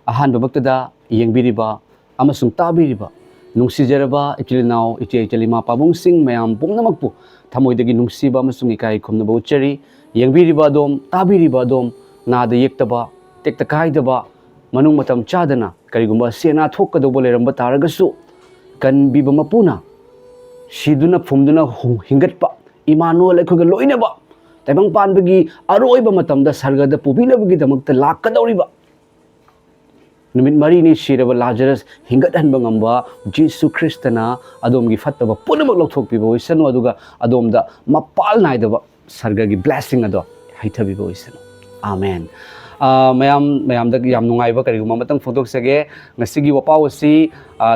ꯑꯍꯥꯟꯕꯃꯛꯇꯗ ꯌꯦꯡꯕꯤꯔꯤꯕ ꯑꯃꯁꯨꯡ ꯇꯥꯕꯤꯔꯤꯕ ꯅꯨꯡꯁꯤꯖꯔꯕ ꯏꯆꯤꯜ ꯏꯅꯥꯎ ꯏꯆꯦ ꯏꯆꯜ ꯏꯃꯥ ꯄꯥꯕꯨꯡꯁꯤꯡ ꯃꯌꯥꯝ ꯄꯨꯝꯅꯃꯛꯄꯨ ꯊꯃꯣꯏꯗꯒꯤ ꯅꯨꯡꯁꯤꯕ ꯑꯃꯁꯨꯡ ꯏꯀꯥꯏ ꯈꯨꯝꯅꯕ ꯎꯠꯆꯔꯤ ꯌꯦꯡꯕꯤꯔꯤꯕ ꯑꯗꯣꯝ ꯇꯥꯕꯤꯔꯤꯕ ꯑꯗꯣꯝ ꯅꯥꯗ ꯌꯦꯛꯇꯕ ꯇꯦꯛꯇ ꯀꯥꯏꯗꯕ ꯃꯅꯨꯡ ꯃꯇꯝ ꯆꯥꯗꯅ ꯀꯔꯤꯒꯨꯝꯕ ꯁꯦꯅꯥ ꯊꯣꯛꯀꯗꯧꯕ ꯂꯩꯔꯝꯕ ꯇꯥꯔꯒꯁꯨ ꯀꯟꯕꯤꯕ ꯃꯄꯨꯅ ꯁꯤꯗꯨꯅ ꯐꯨꯝꯗꯨꯅ ꯍꯤꯡꯒꯠꯄ ꯏꯃꯥꯅꯨꯑꯦꯜ ꯑꯩꯈꯣꯏꯒ ꯂꯣꯏꯅꯕ ꯇꯥꯏꯕꯪ ꯄꯥꯟꯕꯒꯤ ꯑꯔꯣꯏꯕ ꯃꯇꯝꯗ ꯁꯔꯒꯗ ꯄꯨꯕꯤꯅꯕꯒꯤꯗꯃꯛꯇ ꯂꯥꯛꯀꯗꯧꯔꯤꯕ ꯅꯨꯃꯤꯠ ꯃꯔꯤꯅꯤ ꯁꯤꯔꯕ ꯂꯥꯖꯔꯁ ꯍꯤꯡꯒꯠꯍꯟꯕ ꯉꯝꯕ ꯖꯤꯁꯨ ꯈ꯭ꯔꯤꯁꯇꯅ ꯑꯗꯣꯝꯒꯤ ꯐꯠꯇꯕ ꯄꯨꯝꯅꯃꯛ ꯂꯧꯊꯣꯛꯄꯤꯕ ꯑꯣꯏꯁꯅꯨ ꯑꯗꯨꯒ ꯑꯗꯣꯝꯗ ꯃꯄꯥꯜ ꯅꯥꯏꯗꯕ ꯁꯔꯒꯒꯤ ꯕ꯭ꯂꯦꯁꯤꯡ ꯑꯗꯣ ꯍꯩꯊꯕꯤꯕ ꯑꯣꯏꯁꯅꯨ ꯑꯥꯃꯦꯟ ꯃꯌꯥꯝꯗ ꯌꯥꯝ ꯅꯨꯡꯉꯥꯏꯕ ꯀꯔꯤꯒꯨꯝꯕ ꯑꯃꯇꯪ ꯐꯣꯡꯗꯣꯛꯆꯒꯦ ꯉꯁꯤꯒꯤ ꯋꯥꯄꯥꯎ ꯑꯁꯤ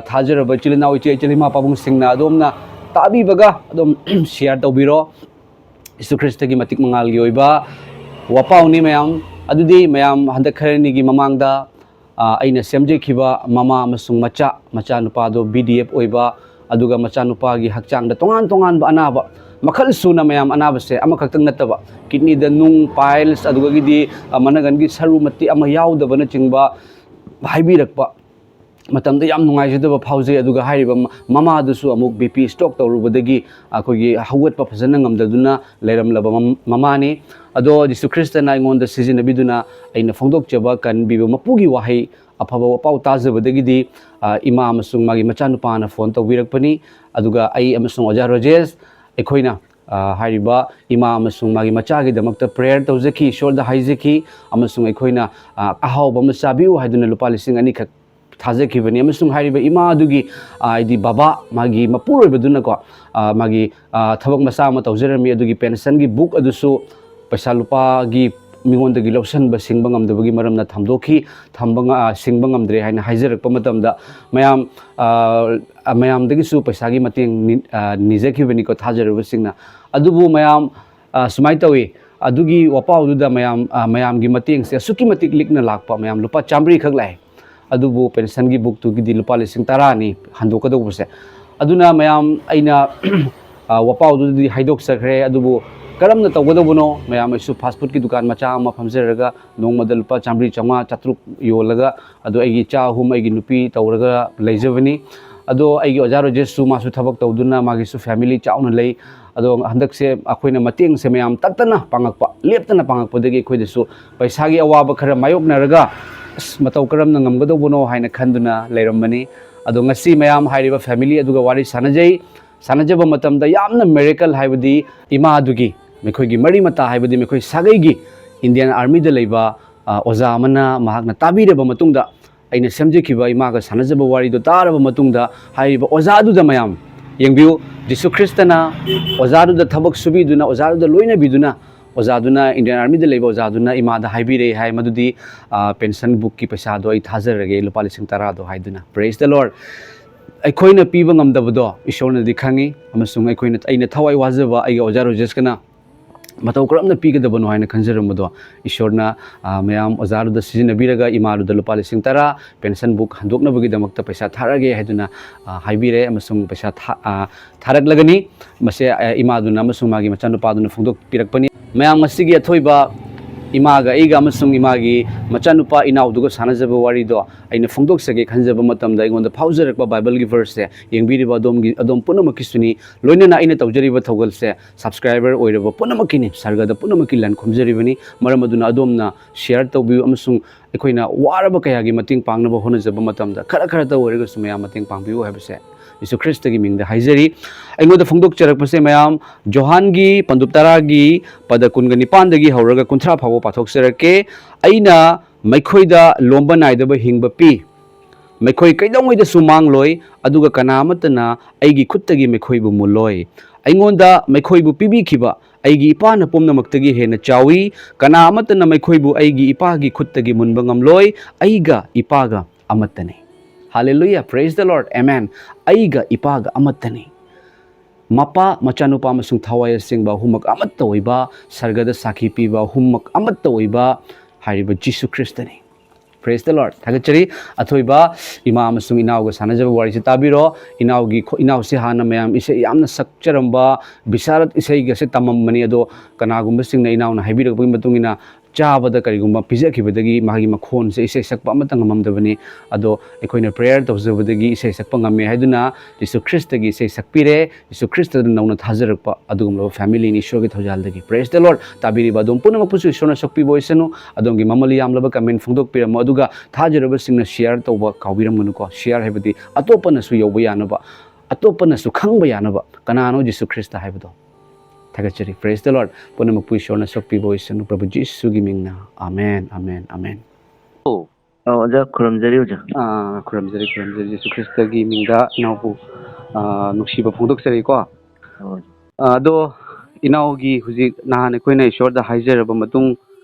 ꯊꯥꯖꯔꯕ ꯏꯆꯤꯜ ꯏꯅꯥꯎ ꯏꯆꯦ ꯏꯆꯜ ꯏꯃꯥ ꯄꯥꯕꯨꯡꯁꯤꯡꯅ ꯑꯗꯣꯝꯅ ꯇꯥꯕꯤꯕꯒ ꯑꯗꯨꯝ ꯁꯤꯌꯥꯔ ꯇꯧꯕꯤꯔꯣ ꯌꯤꯁꯨ ꯈ꯭ꯔꯤꯁꯇꯒꯤ ꯃꯇꯤꯛ ꯃꯉꯥꯜꯒꯤ ꯑꯣꯏꯕ ꯋꯥꯄꯥꯎꯅꯤ ꯃꯌꯥꯝ ꯑꯗꯨꯗꯤ ꯃꯌꯥꯝ ꯍꯟꯗꯛ ꯈꯔꯅꯤꯒꯤ ꯃꯃꯥꯡꯗ ꯑꯩꯅ ꯁꯦꯝꯖꯈꯤꯕ ꯃꯃꯥ ꯑꯃꯁꯨꯡ ꯃꯆꯥꯅꯨꯄꯥꯗꯣ BDF ꯑꯣꯏꯕ ꯑꯗꯨꯒ ꯃꯆꯥꯅꯨꯄꯥꯒꯤ ꯍꯛꯆꯥꯡꯗ ꯇꯣꯉꯥꯟꯕ ꯑꯅꯥꯕ ꯃꯈꯜ ꯁꯨꯅ ꯃꯌꯥꯝ ꯑꯅꯥꯕꯁꯦ ꯑꯃꯈꯛꯇꯪ ꯅꯠꯇꯕ ꯀꯤꯗꯅꯤꯗ ꯅꯨꯡ ꯄꯥꯏꯜꯁ ꯑꯗꯨꯒꯤꯗꯤ ꯃꯅꯒꯟꯒꯤ ꯁꯔꯨ ꯃꯇꯤ ꯑꯃ ꯌꯥꯎꯗꯕꯅꯆꯤꯡꯕ ꯍꯥꯏꯕꯤꯔꯛꯄ ꯃꯇꯝꯗ ꯌꯥꯝ ꯅꯨꯡꯉꯥꯏꯖꯗꯕ ꯐꯥꯎꯖꯩ ꯑꯗꯨꯒ ꯍꯥꯏꯔꯤꯕ ꯃꯃꯥꯗꯨꯁꯨ ꯑꯃꯨꯛ BP ꯁ꯭ꯇ꯭ꯔꯣꯛ ꯇꯧꯔꯨꯕꯗꯒꯤ ꯑꯩꯈꯣꯏꯒꯤ ꯍꯧꯒꯠꯄ ꯐꯖꯅ ꯉꯝꯗꯗꯨꯅ ꯂꯩꯔꯝꯂꯕ ꯃꯃꯥꯅꯤ ꯑꯗꯣ ꯌꯤꯁꯨ ꯈ꯭ꯔꯤꯁꯇꯅ ꯑꯩꯉꯣꯟꯗ ꯁꯤꯖꯤꯟꯅꯕꯤꯗꯨꯅ ꯑꯩꯅ ꯐꯣꯡꯗꯣꯛꯆꯕ ꯀꯟꯕꯤꯕ ꯃꯄꯨꯒꯤ ꯋꯥꯍꯩ ꯑꯐꯕ ꯋꯥꯄꯥꯎ ꯇꯥꯖꯕꯗꯒꯤꯗꯤ ꯏꯃꯥ ꯑꯃꯁꯨꯡ ꯃꯥꯒꯤ ꯃꯆꯥꯅꯨꯄꯥꯅ ꯐꯣꯟ ꯇꯧꯕꯤꯔꯛꯄꯅꯤ ꯑꯗꯨꯒ ꯑꯩ ꯑꯃꯁꯨꯡ ꯑꯣꯖꯥ ꯔꯣꯖꯦꯁ ꯑꯩꯈꯣꯏꯅ ꯍꯥꯏꯔꯤꯕ ꯏꯃꯥ ꯑꯃꯁꯨꯡ ꯃꯥꯒꯤ ꯃꯆꯥꯒꯤꯗꯃꯛꯇ ꯄ꯭ꯔꯦꯌꯔ ꯇꯧꯖꯈꯤ ꯏꯁꯣꯔꯗ ꯍꯥꯏꯖꯈꯤ ꯑꯃꯁꯨꯡ ꯑꯩꯈꯣꯏꯅ ꯑꯍꯥꯎꯕ ꯑꯃ ꯆꯥꯕꯤꯌꯨ ꯍꯥꯏꯗꯨꯅ ꯂꯨꯄꯥ 2,000 ꯈꯛ ꯊꯥꯖꯈꯤꯕꯅꯤ ꯑꯃꯁꯨꯡ ꯍꯥꯏꯔꯤꯕ ꯏꯃꯥ ꯑꯗꯨꯒꯤ ꯍꯥꯏꯗꯤ ꯕꯕꯥ ꯃꯥꯒꯤ ꯃꯄꯨꯔꯣꯏꯕꯗꯨꯅꯀꯣ ꯃꯥꯒꯤ ꯊꯕꯛ ꯃꯆꯥ ꯑꯃ ꯇꯧꯖꯔꯝꯃꯤ ꯑꯗꯨꯒꯤ ꯄꯦꯟꯁꯟꯒꯤ ꯕꯨꯛ ꯑꯗꯨꯁꯨ ꯄꯩꯁꯥ ꯂꯨꯄꯥꯒꯤ ꯃꯤꯉꯣꯟꯗꯒꯤ ꯂꯧꯁꯟꯕ ꯁꯤꯡꯕ ꯉꯝꯗꯕꯒꯤ ꯃꯔꯝꯅ ꯊꯝꯗꯣꯛꯈꯤ ꯁꯤꯡꯕ ꯉꯝꯗ꯭ꯔꯦ ꯍꯥꯏꯅ ꯍꯥꯏꯖꯔꯛꯄ ꯃꯇꯝꯗ ꯃꯌꯥꯝꯗꯒꯤꯁꯨ ꯄꯩꯁꯥꯒꯤ ꯃꯇꯦꯡ ꯅꯤꯖꯈꯤꯕꯅꯤꯀꯣ ꯊꯥꯖꯔꯕꯁꯤꯡꯅ ꯑꯗꯨꯕꯨ ꯃꯌꯥꯝ ꯁꯨꯃꯥꯏꯅ ꯇꯧꯏ ꯑꯗꯨꯒꯤ ꯋꯥꯄꯥꯎꯗꯨꯗ ꯃꯌꯥꯝꯒꯤ ꯃꯇꯦꯡꯁꯦ ꯑꯁꯨꯛꯀꯤ ꯃꯇꯤꯛ ꯂꯤꯛꯅ ꯂꯥꯛꯄ ꯃꯌꯥꯝ ꯂꯨꯄꯥ 100 ꯈꯛ ꯂꯥꯛꯑꯦ ꯑꯗꯨꯕꯨ ꯄꯦꯟꯁꯟꯒꯤ ꯕꯨꯛꯇꯨꯒꯤꯗꯤ ꯂꯨꯄꯥ 10,000ꯅꯤ ꯍꯟꯗꯣꯛꯀꯗꯧꯕꯁꯦ ꯑꯗꯨꯅ ꯃꯌꯥꯝ ꯑꯩꯅ ꯋꯥꯄꯥꯎꯗꯨꯗꯤ ꯍꯥꯏꯗꯣꯛꯆꯈ꯭ꯔꯦ ꯑꯗꯨꯕꯨ ꯀꯔꯝꯅ ꯇꯧꯒꯗꯧꯕꯅꯣ ꯃꯌꯥꯝ ꯑꯩꯁꯨ ꯐꯥꯁ ꯐꯨꯗꯀꯤ ꯗꯨꯀꯥꯟ ꯃꯆꯥ ꯑꯃ ꯐꯝꯖꯔꯒ ꯅꯣꯡꯃꯗ ꯂꯨꯄꯥ 100, 500, 700 ꯌꯣꯜꯂꯒ ꯑꯗꯣ ꯑꯩꯒꯤ ꯏꯆꯥ 3 ꯑꯩꯒꯤ ꯅꯨꯄꯤ ꯇꯧꯔꯒ ꯂꯩꯖꯕꯅꯤ ꯑꯗꯣ ꯑꯩꯒꯤ ꯑꯣꯖꯥ ꯔꯣꯖꯦꯁꯁꯨ ꯃꯥꯁꯨ ꯊꯕꯛ ꯇꯧꯗꯨꯅ ꯃꯥꯒꯤꯁꯨ ꯐꯦꯃꯤꯂꯤ ꯆꯥꯎꯅ ꯂꯩ ꯑꯗꯣ ꯍꯟꯗꯛꯁꯦ ꯑꯩꯈꯣꯏꯅ ꯃꯇꯦꯡꯁꯦ ꯃꯌꯥꯝ ꯇꯠꯇꯅ ꯄꯥꯡꯉꯛꯄ ꯂꯦꯞꯇꯅ ꯄꯥꯡꯉꯛꯄꯗꯒꯤ ꯑꯩꯈꯣꯏꯗꯁꯨ ꯄꯩꯁꯥꯒꯤ ꯑꯋꯥꯕ ꯈꯔ ꯃꯥꯌꯣꯛꯅꯔꯒ ꯃꯇꯧ ꯀꯔꯝꯅ ꯉꯝꯒꯗꯧꯕꯅꯣ ꯍꯥꯏꯅ ꯈꯟꯗꯨꯅ ꯂꯩꯔꯝꯕꯅꯤ ꯑꯗꯣ ꯉꯁꯤ ꯃꯌꯥꯝ ꯍꯥꯏꯔꯤꯕ ꯐꯦꯃꯤꯂꯤ ꯑꯗꯨꯒ ꯋꯥꯔꯤ ꯁꯥꯟꯅꯖꯕ ꯃꯇꯝꯗ ꯌꯥꯝꯅ ꯃꯤꯔꯦꯀꯜ ꯍꯥꯏꯕꯗꯤ ꯏꯃꯥ ꯑꯗꯨꯒꯤ ꯃꯈꯣꯏꯒꯤ ꯃꯔꯤ ꯃꯇꯥ ꯍꯥꯏꯕꯗꯤ ꯃꯈꯣꯏ ꯁꯥꯒꯩꯒꯤ ꯏꯟꯗꯤꯌꯟ ꯑꯥꯔꯃꯤꯗ ꯂꯩꯕ ꯑꯣꯖꯥ ꯑꯃꯅ ꯃꯍꯥꯛꯅ ꯇꯥꯕꯤꯔꯕ ꯃꯇꯨꯡꯗ ꯑꯩꯅ ꯁꯦꯝꯖꯈꯤꯕ ꯏꯃꯥꯒ ꯁꯥꯟꯅꯖꯕ ꯋꯥꯔꯤꯗꯣ ꯇꯥꯔꯕ ꯃꯇꯨꯡꯗ ꯍꯥꯏꯔꯤꯕ ꯑꯣꯖꯥꯗꯨꯗ ꯃꯌꯥꯝ ꯌꯦꯡꯕꯤꯌꯨ ꯖꯤꯁꯨ ꯈ꯭ꯔꯤꯁꯇꯅ ꯑꯣꯖꯥꯗꯨꯗ ꯊꯕꯛ ꯁꯨꯕꯤꯗꯨꯅ ꯑꯣꯖꯥꯗꯨꯗ ꯂꯣꯏꯅꯕꯤꯗꯨꯅ ꯑꯣꯖꯥꯗꯨꯅ ꯏꯟꯗꯤꯌꯟ ꯑꯥꯔꯃꯤꯗ ꯂꯩꯕ ꯑꯣꯖꯥꯗꯨꯅ ꯏꯃꯥꯗ ꯍꯥꯏꯕꯤꯔꯛꯏ ꯍꯥꯏ ꯃꯗꯨꯗꯤ ꯄꯦꯟꯁꯟ ꯕꯨꯛꯀꯤ ꯄꯩꯁꯥꯗꯣ ꯑꯩ ꯊꯥꯖꯔꯒꯦ ꯂꯨꯄꯥ 10,000ꯗꯣ ꯍꯥꯏꯗꯨꯅ ꯄ꯭ꯔꯦꯖ ꯗ ꯂꯣꯔꯗ ꯑꯩꯈꯣꯏꯅ ꯄꯤꯕ ꯉꯝꯗꯕꯗꯣ ꯏꯁꯣꯔꯅꯗꯤ ꯈꯪꯉꯤ ꯑꯃꯁꯨꯡ ꯑꯩꯅ ꯊꯋꯥꯏ ꯋꯥꯖꯕ ꯑꯩꯒꯤ ꯑꯣꯖꯥ ꯔꯣꯖꯦꯁꯀꯅ ꯃꯇꯧ ꯀꯔꯝꯅ ꯄꯤꯒꯗꯕꯅꯣ ꯍꯥꯏꯅ ꯈꯟꯖꯔꯝꯕꯗꯣ ꯏꯁꯣꯔꯅ ꯃꯌꯥꯝ ꯑꯣꯖꯥꯗꯨꯗ ꯁꯤꯖꯤꯟꯅꯕꯤꯔꯒ ꯏꯃꯥꯗꯨꯗ ꯂꯨꯄꯥ 10,000 ꯄꯦꯟꯁꯟ ꯕꯨꯛ ꯍꯟꯗꯣꯛꯅꯕꯒꯤꯗꯃꯛꯇ ꯄꯩꯁꯥ ꯊꯥꯔꯛꯑꯒꯦ ꯍꯥꯏꯗꯨꯅ ꯍꯥꯏꯕꯤꯔꯦ ꯑꯃꯁꯨꯡ ꯄꯩꯁꯥ ꯊꯥꯔꯛꯂꯒꯅꯤ ꯃꯁꯦ ꯏꯃꯥꯗꯨꯅ ꯑꯃꯁꯨꯡ ꯃꯥꯒꯤ ꯃꯆꯥꯅꯨꯄꯥꯗꯨꯅ ꯐꯣꯡꯗꯣꯛꯄꯤꯔꯛꯄꯅꯤ ꯃꯌꯥꯝ ꯉꯁꯤꯒꯤ ꯑꯊꯣꯏꯕ ꯏꯃꯥꯒ ꯑꯩꯒ ꯑꯃꯁꯨꯡ ꯏꯃꯥꯒꯤ ꯃꯆꯥꯅꯨꯄꯥ ꯏꯅꯥꯎꯗꯨꯒ ꯁꯥꯟꯅꯖꯕ ꯋꯥꯔꯤꯗꯣ ꯑꯩꯅ ꯐꯣꯡꯗꯣꯛꯆꯒꯦ ꯈꯟꯖꯕ ꯃꯇꯝꯗ ꯑꯩꯉꯣꯟꯗ ꯐꯥꯎꯖꯔꯛꯄ ꯕꯥꯏꯕꯜꯒꯤ ꯚꯔꯁꯁꯦ ꯌꯦꯡꯕꯤꯔꯤꯕ ꯑꯗꯣꯝ ꯄꯨꯝꯅꯃꯛꯀꯤꯁꯨꯅꯤ ꯂꯣꯏꯅꯅ ꯑꯩꯅ ꯇꯧꯖꯔꯤꯕ ꯊꯧꯒꯜꯁꯦ ꯁꯕꯁꯀ꯭ꯔꯥꯏꯕꯔ ꯑꯣꯏꯔꯕ ꯄꯨꯝꯅꯃꯛꯀꯤꯅꯤ ꯁꯔꯒꯗ ꯄꯨꯝꯅꯃꯛꯀꯤ ꯂꯟ ꯈꯨꯝꯖꯔꯤꯕꯅꯤ ꯃꯔꯝ ꯑꯗꯨꯅ ꯑꯗꯣꯝꯅ ꯁꯤꯌꯥꯔ ꯇꯧꯕꯤꯌꯨ ꯑꯃꯁꯨꯡ ꯑꯩꯈꯣꯏꯅ ꯋꯥꯔꯕ ꯀꯌꯥꯒꯤ ꯃꯇꯦꯡ ꯄꯥꯡꯅꯕ ꯍꯣꯠꯅꯖꯕ ꯃꯇꯝꯗ ꯈꯔꯇ ꯑꯣꯏꯔꯒꯁꯨ ꯃꯌꯥꯝ ꯃꯇꯦꯡ ꯄꯥꯡꯕꯤꯌꯨ ꯍꯥꯏꯕꯁꯦ ꯌꯤꯁꯨ ꯈ꯭ꯔꯤꯁꯇꯒꯤ ꯃꯤꯡꯗ ꯍꯥꯏꯖꯔꯤ ꯑꯩꯉꯣꯟꯗ ꯐꯣꯡꯗꯣꯛꯆꯔꯛꯄꯁꯦ ꯃꯌꯥꯝ ꯖꯣꯍꯥꯟꯒꯤ ꯄꯟꯗꯨꯞ 10ꯒꯤ ꯄꯗ 19 ꯍꯧꯔꯒ 30 ꯐꯥꯎꯕ ꯄꯥꯊꯣꯛꯆꯔꯛꯀꯦ ꯑꯩꯅ ꯃꯈꯣꯏꯗ ꯂꯣꯝꯕ ꯅꯥꯏꯗꯕ ꯍꯤꯡꯕ ꯄꯤ ꯃꯈꯣꯏ ꯀꯩꯗꯧꯉꯩꯗꯁꯨ ꯃꯥꯡꯂꯣꯏ ꯑꯗꯨꯒ ꯀꯅꯥ ꯑꯃꯠꯇꯅ ꯑꯩꯒꯤ ꯈꯨꯠꯇꯒꯤ ꯃꯈꯣꯏꯕꯨ ꯃꯨꯜꯂꯣꯏ ꯑꯩꯉꯣꯟꯗ ꯃꯈꯣꯏꯕꯨ ꯄꯤꯕꯤꯈꯤꯕ ꯑꯩꯒꯤ ꯏꯄꯥꯅ ꯄꯨꯝꯅꯃꯛꯇꯒꯤ ꯍꯦꯟꯅ ꯆꯥꯎꯏ ꯀꯅꯥ ꯑꯃꯠꯇꯅ ꯃꯈꯣꯏꯕꯨ ꯑꯩꯒꯤ ꯏꯄꯥꯒꯤ ꯈꯨꯠꯇꯒꯤ ꯃꯨꯟꯕ ꯉꯝꯂꯣꯏ ꯑꯩꯒ ꯏꯄꯥꯒ ꯑꯃꯠꯇꯅꯤ ꯍꯥꯂꯦꯂꯨꯌꯥ ꯄ꯭ꯔꯦꯖ ꯗ ꯂꯣꯔꯗ ꯑꯦꯃꯦꯟ ꯑꯩꯒ ꯏꯄꯥꯒ ꯑꯃꯠꯇꯅꯤ ꯃꯄꯥ ꯃꯆꯥꯅꯨꯄꯥ ꯑꯃꯁꯨꯡ ꯊꯋꯥꯏ ꯑꯁꯦꯡꯕ ꯑꯍꯨꯝꯃꯛ ꯑꯃꯠꯇ ꯑꯣꯏꯕ ꯁꯔꯒꯗ ꯁꯥꯈꯤ ꯄꯤꯕ ꯑꯍꯨꯝꯃꯛ ꯑꯃꯠꯇ ꯑꯣꯏꯕ ꯍꯥꯏꯔꯤꯕ ꯖꯤꯁꯨ ꯈ꯭ꯔꯤꯁꯇꯅꯤ ꯄ꯭ꯔꯦꯖ ꯗ ꯂꯣꯔꯗ ꯊꯥꯒꯠꯆꯔꯤ ꯑꯊꯣꯏꯕ ꯏꯃꯥ ꯑꯃꯁꯨꯡ ꯏꯅꯥꯎꯒ ꯁꯥꯟꯅꯖꯕ ꯋꯥꯔꯤꯁꯤ ꯇꯥꯕꯤꯔꯣ ꯏꯅꯥꯎꯁꯤ ꯍꯥꯟꯅ ꯃꯌꯥꯝ ꯏꯁꯩ ꯌꯥꯝꯅ ꯁꯛꯆꯔꯝꯕ ꯕꯤꯁꯥꯔꯠ ꯏꯁꯩꯒꯁꯦ ꯇꯝꯃꯝꯕꯅꯤ ꯑꯗꯣ ꯀꯅꯥꯒꯨꯝꯕꯁꯤꯡꯅ ꯏꯅꯥꯎꯅ ꯍꯥꯏꯕꯤꯔꯛꯄꯒꯤ ꯃꯇꯨꯡ ꯏꯟꯅ चाबदा करिगुम्बा पिजखिबदगी मागी मखोन से इसे सकपा अमतंग नममदबनी अदो अखोइना प्रेयर तौजबदगी इसे सकपा ngame हाइदुना यीशु ख्रिस्ट की इसे सकपिरे यीशु ख्रिस्ट नौना थाजरकपा अदुगुमलो फैमिली नि ईश्वर की थौजालदगी प्रेज द लॉर्ड ताबिरिबा दोम पुनमपुसु ईश्वरना सकपिबो इसनु अदोंगी ममली यामलबा कमेंट फोंदोकपिरम अदुगा थाजरबसिंगना शेयर तौबा काउबिरमनुको शेयर हाइबदी अतोपनसु यौबा यानबा अतोपनसु खंगबा यानबा कनानो यीशु ख्रिस्ट हाइबदो थागचरी प्रेज द लॉर्ड पुनमपु ईश्वरना सकपिबो इसनु प्रभु यीशु की मिंगना आमेन आमेन आमेन ओ ओजा खुरमजरी ओजा खुरमजरी यीशु ख्रिस्ट की मिंगदा इनावबु नुक्सिबा फोंदोकचरी को अदो इनावगी हुजी नाहान अखोइना ईश्वरदा हाइजरबा मतुंग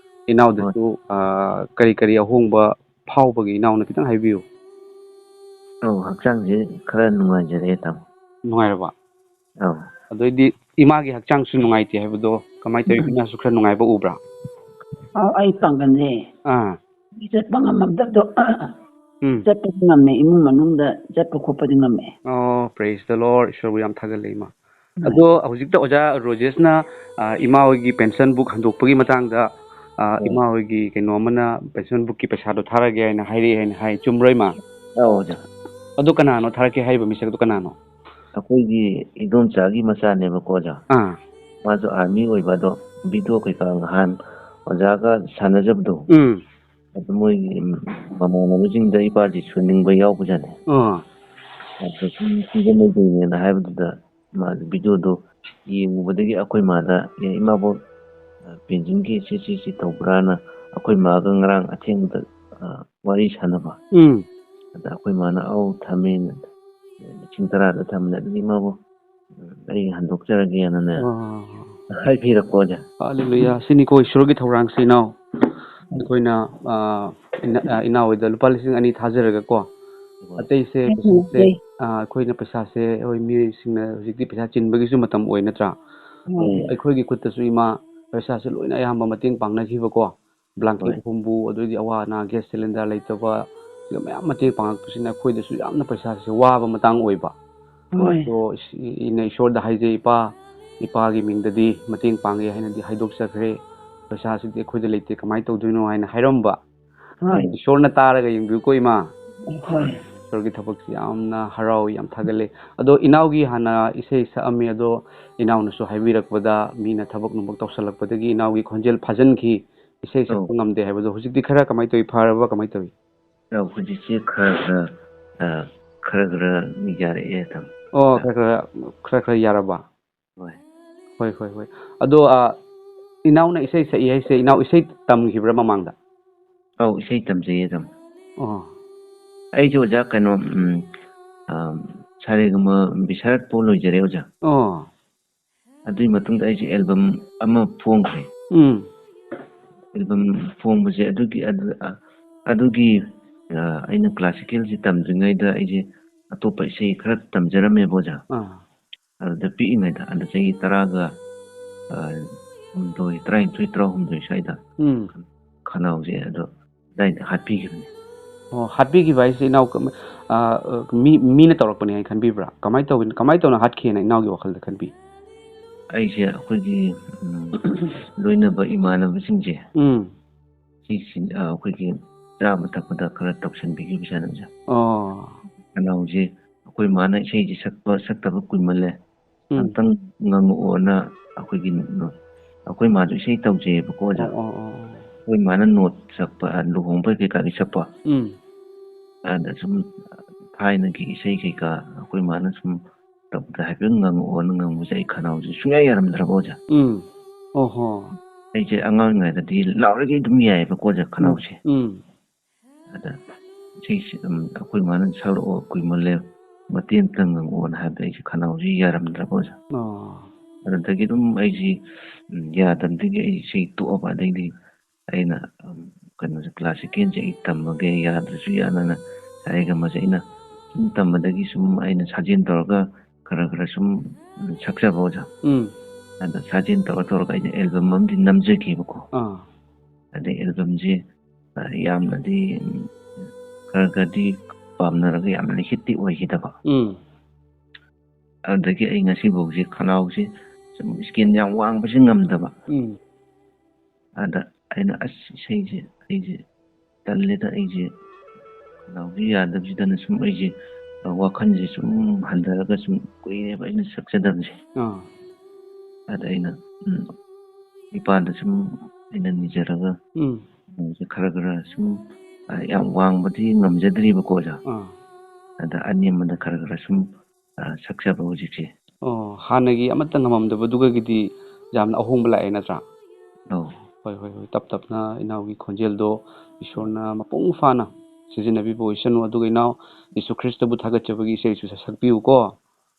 इनावदसु करी करी अहोंगबा फावबगी इनावना खितंग हाइबियु हक्चांग खरा नुंगाइजरे तम नुंगाइरबा अदोइदी इमागी हक्चांगसु नुंगाइते हाइबदो कमाइ तरिबिनासु खरा नुंगाइबा उब्रा आई पांगने चटपा ngamdabdo चटपा ngame imung manungda चटपा खोपदि ngame प्रेज द लॉर्ड ईश्वर याम थागले इमा अदो हौजिकता ओजा रोजेसना इमा होगी पेंशन बुक हंदोकपगी मतांगदा इमा होगी केनो अमना पेंशन बुक की पैसादो थारागे हाइना हाइरे हाइना हाइ चुमरोइमा ओजा अदो कनानो थारके हाइबा मिसकदो कनानो अखोइगी इदोमचागी मचानेबा कोजा माजो आर्मी ओइबादो वीडियो कैका nghan ओजागा सानजबदो मोई ममानबजिंगदा इपाजी सुनिंगबा यावबजाने सीजन हाइबदुदा मा वीडियोदो येंगबदगी अखोइ मादा इमाबो पेंजिंग की सी तौब्राना अखोइ मागा ngarang अथेंगदा वारी सानबा अदा अखोइ माना औ थमेन चिंतरादा थमना इमाबो अई हंदोकचरगे यानने हाइफिरकोजा हालेलुया सिनिको ईश्वर की थौरांग सिनाव अखोइना इनावदा लुपा लिसिंग अनि थाजरगा को अतै से अखोइना पैसा से होय मी सिंगना हुजिकति पैसा चिनबगिसु मतम ओइ नत्रा अखोइगी खुत्तसु इमा पैसा से लोइना याम मतेंग पांगनाखिबा को ब्लैंकेट हुंबु अदुदि अवाना गैस सिलेंडर लेतबा मयाम मतेंग पांगकसिना अखोइदसु यामना पैसा से वाबा मतंग ओइबा तो इन ईश्वरदा हाइजे इपागी मिंगददी मतेंग पांगे हाइनदि हाइदोकसखरे पैसा से अखोइदा लेते कमाइ तौदुनो हाइना हाइरमबा ईश्वरना तारगा यंगबिको इमा ईश्वरगी थबक यामना हराव याम थागले अदो इनावगी हाना इसे सअमी अदो इनावनसु हाइबिरकबदा मीना थबक नुबक तौसलकबदगी इनावगी खोंजेल फाजनखी इसे सकप ngamde हाइबदो हुजिकति खरा कमाइ तोइ फारबा कमाइ तोइ हुजिसे खरा यारे एतम खरा यारबा होय अदो इनावना इसे सई हाइसे इनाव इसे तमखिब्रा ममांगदा इसे तमजे तम आई जो जा कनो सारेगम बिसारत पोलो जरे ओजा अदुई मतुंग आई जे एल्बम अमा फोंग्रे एल्बम फोंगबजे अदुगी अइना क्लासिकल जी तमद्रिङैदा आई जे अतोप इसे खरा तमजरमे बोजा अदा पिइङैदा अदा चाहिँ तरागा हुमदोइ त्राइथुइ त्रहुमदोइ साइदा खनाउजे अदो दाइ हातपिगिबने हातपिगी भाइसे इनाव मीना तौरकपने हाइ खनबिब्रा कमाइ तौना हातखिना इनावगी वखलदा खनबि अइसे अखोइगी लोइनबा इमानबसिंजे अखोइगी चाबा थकपदा खरा तौसनबिगी बिसानजा खनाउजे अखोइ माना इसेजी सकतबा कुइमले अंतंग ngangona अखोइ माजु इसे तौजे बकोजा अखोइ माना नोट सकपा लुहोंबा केका सकपा अदा सुम थाइना की इसे केका अखोइ माना सुम तबदा हाइबे ngangmuja खनाउजे सुङा यारमद्रबोजा ओहो आइजे अंगाङैदि लाउरगे दुम याय बकोजा खनाउजे अदा अखोइ माना सारो कुइमले मतेन तंगंग ओन हाबे इसे खनाउजे यारमद्रबोजा अदगी दुम आइजे यादंदगी इसे तोअबा दैदि अइना कनो क्लासिकल जे तमगे याद्रसु यानना सारेगम जे इना तमदगी सुम अइना साजेन तोरगा खरा सुम सक्सबोजा अदा साजेन तोरगा अइना एल्बम अमदि नमजखिबको अदे एल्बम जे यामनदि खरगदि पामनरगा यामना हिट्टि ओइहिदबा अदगी अइ ngasi bogje khanaugje skin yang wang basi ngamdaba ada ꯑꯩꯅ ꯑꯁ ꯏꯁꯩꯁꯦ ꯑꯩꯁꯦ ꯇꯜꯂꯦꯗ ꯑꯩꯁꯦ ꯈꯅꯥꯎꯁꯦ ꯌꯥꯗꯕꯁꯤꯗꯅ ꯁꯨꯝ ꯑꯩꯁꯦ ꯋꯥꯈꯜꯁꯦ ꯁꯨꯝ ꯍꯟꯊꯔꯒ ꯁꯨꯝ ꯀꯨꯏꯔꯦꯕ ꯑꯩꯅ ꯁꯛꯆꯗꯕꯁꯦ ꯑꯗ ꯑꯩꯅ ꯏꯄꯥꯗ ꯁꯨꯝ ꯑꯩꯅ ꯅꯤꯖꯔꯒ ꯈꯔ ꯈꯔ ꯁꯨꯝ ꯌꯥꯝ ꯋꯥꯡꯕꯗꯤ ꯉꯝꯖꯗ꯭ꯔꯤꯕꯀꯣ ꯑꯣꯖꯥ ꯑꯗ ꯑꯅꯦꯝꯕꯗ ꯈꯔ ꯈꯔ ꯁꯨꯝ ꯁꯛꯆꯕ ꯍꯧꯖꯤꯛꯁꯦ ꯍꯥꯟꯅꯒꯤ ꯑꯃꯠꯇ ꯉꯝꯃꯝꯗꯕꯗꯨꯒꯗꯤ ꯌꯥꯝꯅ ꯑꯍꯣꯡꯕ ꯂꯥꯛꯑꯦ ꯅꯠꯇ꯭ꯔꯥ ꯑꯧ ꯍꯣꯏ ꯍꯣꯏ ꯍꯣꯏ ꯇꯞ ꯇꯞꯅ ꯏꯅꯥꯎꯒꯤ ꯈꯣꯟꯖꯦꯜꯗꯣ ꯏꯁꯣꯔꯅ ꯃꯄꯨꯡ ꯐꯥꯅ ꯁꯤꯖꯤꯟꯅꯕꯤꯕ ꯑꯣꯏꯁꯅꯨ ꯑꯗꯨꯒ ꯏꯅꯥꯎ ꯌꯤꯁꯨ ꯈ꯭ꯔꯤꯁꯇꯕꯨ ꯊꯥꯒꯠꯆꯕꯒꯤ ꯏꯁꯩꯁꯨ ꯁꯛꯄꯤꯌꯨꯀꯣ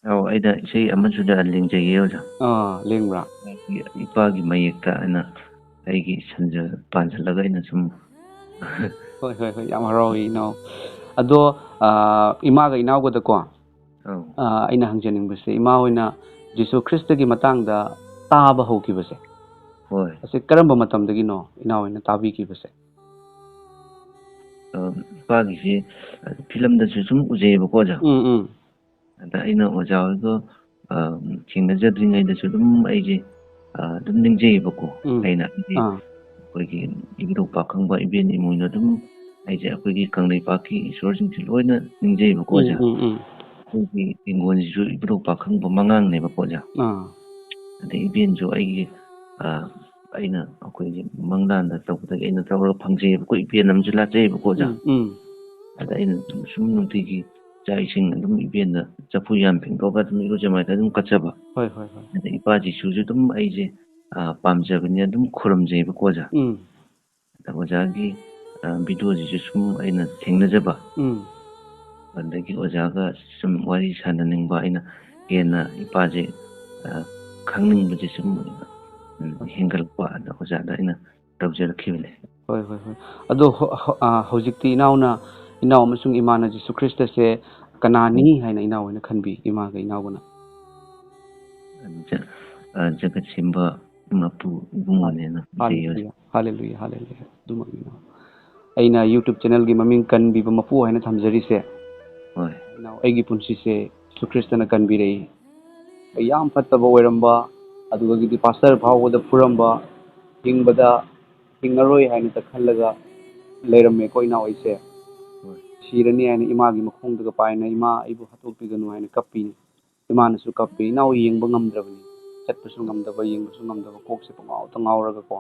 ꯑꯧ ꯑꯩꯅ ꯏꯁꯩ ꯑꯃꯁꯨꯗ ꯂꯦꯡꯖꯩꯌꯦ ꯑꯣꯖꯥ ꯂꯦꯡꯕ꯭ꯔꯥ ꯏꯄꯥꯒꯤ ꯃꯌꯦꯛꯇ ꯑꯩꯅ ꯑꯩꯒꯤ ꯁꯟꯖ ꯄꯥꯟꯁꯤꯜꯂꯒ ꯑꯩꯅ ꯁꯨꯝ ꯍꯣꯏ ꯍꯣꯏ ꯍꯣꯏ ꯌꯥꯝ ꯍꯔꯥꯎꯏ ꯏꯅꯥꯎ ꯑꯗꯣ ꯏꯃꯥꯒ ꯏꯅꯥꯎꯒꯗꯀꯣ ꯑꯧ ꯑꯩꯅ ꯍꯪꯖꯅꯤꯡꯕꯁꯦ ꯏꯃꯥ ꯍꯣꯏꯅ ꯖꯤꯁꯨ ꯈ꯭ꯔꯤꯁꯇꯒꯤ ꯃꯇꯥꯡꯗ ꯇꯥꯕ ꯍꯧꯈꯤꯕꯁꯦ ꯍꯣꯏ ꯑꯁꯤ ꯀꯔꯝꯕ ꯃꯇꯝꯗꯒꯤꯅꯣ ꯏꯅꯥꯎ ꯍꯣꯏꯅ ꯇꯥꯕꯤꯈꯤꯕꯁꯦ ꯏꯄꯥꯒꯤꯁꯤ ꯐꯤꯂꯝꯗꯁꯨ ꯁꯨꯝ ꯎꯖꯩꯌꯦꯕꯀꯣ ꯑꯣꯖꯥ ꯑꯗ ꯑꯩꯅ ꯑꯣꯖꯥ ꯍꯣꯏꯒ ꯊꯦꯡꯅꯖꯗ꯭ꯔꯤꯉꯩꯗꯁꯨ ꯑꯗꯨꯝ ꯑꯩꯁꯦ ꯑꯗꯨꯝ ꯅꯤꯡꯖꯩꯌꯦꯕꯀோ ꯑꯩꯅ ꯑꯩꯈꯣꯏꯒꯤ ꯏꯕꯨꯙꯧ ꯄꯥꯈꯪꯕ ꯏꯕꯦꯟ ꯏꯃꯣꯏꯅ ꯑꯗꯨꯝ ꯑꯩꯁꯦ ꯑꯩꯈꯣꯏꯒꯤ ꯀꯪꯂꯩꯄꯥꯛꯀꯤ ꯏꯁꯣꯔꯁꯤꯡꯁꯦ ꯂꯣꯏꯅ ꯅꯤꯡꯖꯩꯌꯦꯕꯀꯣ ꯑꯣꯖꯥ ꯑꯩꯈꯣꯏꯒꯤ ꯍꯤꯡꯒꯣꯜꯁꯤꯁꯨ ꯏꯕꯨꯙꯧ ꯄꯥꯈꯪꯕ ꯃꯉꯥꯡꯅꯦꯕꯀꯣ ꯑꯣꯖꯥ ꯑꯗꯩ ꯏꯕꯦꯟꯁꯨ ꯑꯩꯒꯤ ꯑꯩꯅ ꯑꯩꯈꯣꯏꯒꯤ ꯃꯪꯂꯥꯟꯗ ꯇꯧꯕꯗꯒꯤ ꯑꯩꯅ ꯇꯧꯔꯒ ꯐꯪꯖꯩꯌꯦꯕ ꯑꯩꯈꯣꯏ ꯏꯕꯦꯟ ꯑꯃꯁꯨ ꯂꯥꯠꯆꯩꯌꯦꯕꯀꯣ ꯑꯣꯖꯥ ꯑꯗ ꯑꯩꯅ ꯁꯨꯝ ꯅꯨꯡꯇꯤꯒꯤ ꯆꯥꯛ ꯏꯁꯤꯡ ꯑꯗꯨم ꯏꯕꯦꯟꯗ ꯆꯐꯨ ꯌꯥꯝ ꯐꯦꯡꯗꯣꯛꯑꯒ ꯑꯗꯨꯝ ꯏꯔꯨꯖ ꯃꯥꯏꯊ ꯑꯗꯨꯝ ꯀꯠꯆꯕ ꯑꯗ ꯏꯄꯥꯖꯤꯁꯨꯁꯨ ꯑꯗꯨꯝ ꯑꯩꯁꯦ ꯄꯥꯝꯖꯕꯅꯤꯅ ꯑꯗꯨꯝ ꯈꯨꯔꯨꯝꯖꯩꯌꯦꯕꯀꯣ ꯑꯣꯖꯥ ꯑꯗ ꯑꯣꯖꯥꯒꯤ ꯚꯤꯗꯤꯑꯣꯁꯤꯁꯨ ꯁꯨꯝ ꯑꯩꯅ ꯊꯦꯡꯅꯖꯕ ꯑꯗꯒꯤ ꯑꯣꯖꯥꯒ ꯁꯨꯝ ꯋꯥꯔꯤ ꯁꯥꯟꯅꯅꯤꯡꯕ ꯑꯩꯅ ꯍꯦꯟꯅ ꯏꯄꯥꯁꯦ ꯈꯪꯅꯤꯡꯕꯁꯦ ꯁꯨꯝ ꯍꯦꯟꯒꯠꯂꯛꯄ ꯑꯗ ꯑꯣꯖꯥꯗ ꯑꯩꯅ ꯇꯧꯖꯔꯛꯈꯤꯕꯅꯦ ꯍꯣꯏ ꯍꯣꯏ ꯍꯣꯏ ꯑꯗꯣ ꯍꯧꯖꯤꯛꯇꯤ ꯏꯅꯥꯎ ꯑꯃꯁꯨꯡ ꯏꯃꯥꯅ ꯖꯤꯁꯨ ꯈ꯭ꯔꯤꯁꯇꯁꯦ ꯀꯅꯥꯅꯤ ꯍꯥꯏꯅ ꯏꯅꯥꯎ ꯍꯣꯏꯅ ꯈꯟꯕꯤ ꯏꯃꯥꯒ ꯏꯅꯥꯎꯒꯅ ꯖꯒꯠ ꯁꯦꯝꯕ ꯃꯄꯨ ꯏꯕꯨꯡꯉꯣꯅꯦꯅ ꯍꯥꯂꯦꯂꯨꯌꯥ ꯑꯗꯨꯃꯛꯅꯤ ꯑꯩꯅ ꯌꯨꯇ꯭ꯌꯨꯕ ꯆꯦꯅꯦꯜꯒꯤ ꯃꯃꯤꯡ ꯀꯟꯕꯤꯕ ꯃꯄꯨ ꯍꯥꯏꯅ ꯊꯝꯖꯔꯤꯁꯦ ꯍꯣꯏ ꯏꯅꯥꯎ ꯑꯩꯒꯤ ꯄꯨꯟꯁꯤꯁꯦ ꯖꯤꯁꯨ ꯈ꯭ꯔꯤꯁꯇꯅ ꯀꯟꯕꯤꯔꯛꯏ ꯑꯩ ꯌꯥꯝ ꯐꯠꯇꯕ ꯑꯣꯏꯔꯝꯕ ꯑꯗꯨꯗꯒꯤꯗꯤ ꯄꯥꯁꯇꯔ ꯐꯥꯎꯕꯗ ꯐꯨꯔꯝꯕ ꯍꯤꯡꯕꯗ ꯍꯤꯡꯉꯔꯣꯏ ꯍꯥꯏꯅ ꯈꯜꯂꯒ ꯂꯩꯔꯝꯃꯦꯀꯣ ꯏꯅꯥꯎ ꯑꯩꯁꯦ ꯁꯤꯔꯅꯤ ꯍꯥꯏꯅ ꯏꯃꯥꯒꯤ ꯃꯈꯣꯡꯗꯒ ꯄꯥꯏꯅ ꯏꯃꯥ ꯑꯩꯕꯨ ꯍꯥꯠꯇꯣꯛꯄꯤꯒꯅꯨ ꯍꯥꯏꯅ ꯀꯞꯄꯤ ꯏꯃꯥꯅꯁꯨ ꯀꯞꯄꯤ ꯏꯅꯥꯎ ꯌꯦꯡꯕ ꯉꯝꯗ꯭ꯔꯕꯅꯤ ꯆꯠꯄꯁꯨ ꯉꯝꯗꯕ ꯌꯦꯡꯕꯁꯨ ꯉꯝꯗꯕ ꯀꯣꯛꯁꯦ ꯄꯪꯉꯥꯎꯇ ꯉꯥꯎꯔꯒꯀꯣ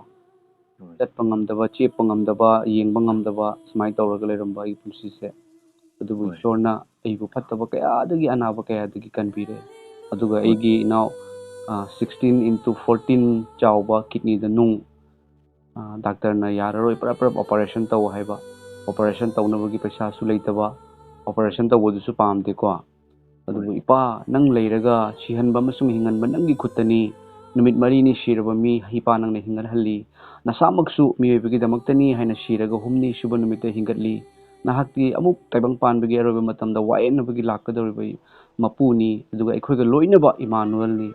ꯆꯠꯄ ꯉꯝꯗꯕ ꯆꯦꯞꯄ ꯉꯝꯗꯕ ꯌꯦꯡꯕ ꯉꯝꯗꯕ ꯁꯨꯃꯥꯏꯅ ꯇꯧꯔꯒ ꯂꯩꯔꯝꯕ ꯑꯩꯒꯤ ꯄꯨꯟꯁꯤꯁꯦ ꯑꯗꯨꯕు ꯏꯁꯣꯔꯅ ꯑꯩꯕꯨ ꯐꯠꯇꯕ ꯀꯌꯥꯗꯒꯤ ꯑꯅꯥꯕ ꯀꯌꯥꯗꯒꯤ ꯀꯟꯕꯤꯔꯦ ꯑꯗꯨꯒ ꯑꯩꯒꯤ ꯏꯅꯥꯎ 16/14 ꯆꯥꯎꯕ ꯀꯤꯗꯅꯤꯗ ꯅꯨꯡ ꯗꯥꯛꯇꯔꯅ ꯌꯥꯔꯔꯣꯏ ꯄꯨꯔꯞ ꯑꯣꯄꯔꯦꯁꯟ ꯇꯧ ꯍꯥꯏꯕ ꯑꯣꯄꯔꯦꯁꯟ ꯇꯧꯅꯕꯒꯤ ꯄꯩꯁꯥꯁꯨ ꯂꯩꯇꯕ ꯑꯣꯄꯔꯦꯁꯟ ꯇꯧꯕꯗꯨꯁꯨ ꯄꯥꯝꯗꯦꯀோ ꯑꯗꯨꯕꯨ ꯏꯄꯥ ꯅꯪ ꯂꯩꯔꯒ ꯁꯤꯍꯟꯕ ꯑꯃꯁꯨꯡ ꯍꯤꯡꯍꯟꯕ ꯅꯪꯒꯤ ꯈꯨꯠꯇꯅꯤ ꯅꯨꯃꯤꯠ 4ꯅꯤ ꯁꯤꯔꯕ ꯃꯤ ꯏꯄꯥ ꯅꯪꯅ ꯍꯤꯡꯒꯠꯍꯜꯂꯤ ꯅꯁꯥꯃꯛꯁꯨ ꯃꯤꯑꯣꯏꯕꯒꯤꯗꯃꯛꯇꯅꯤ ꯍꯥꯏꯅ ꯁꯤꯔꯒ 6ꯅꯤ ꯁꯨꯕ ꯅꯨꯃꯤꯠꯇ ꯍꯤꯡꯒꯠꯂꯤ ꯅꯍꯥꯛꯇꯤ ꯑꯃꯨꯛ ꯇꯥꯏꯕꯪ ꯄꯥꯟꯕꯒꯤ ꯑꯔꯣꯏꯕ ꯃꯇꯝꯗ ꯋꯥꯌꯦꯜꯅꯕꯒꯤ ꯂꯥꯛꯀꯗꯧꯔꯤꯕ ꯃꯄꯨꯅꯤ ꯑꯗꯨꯒ ꯑꯩꯈꯣꯏꯒ ꯂꯣꯏꯅꯕ ꯏꯃꯥꯅꯨꯑꯦꯜꯅꯤ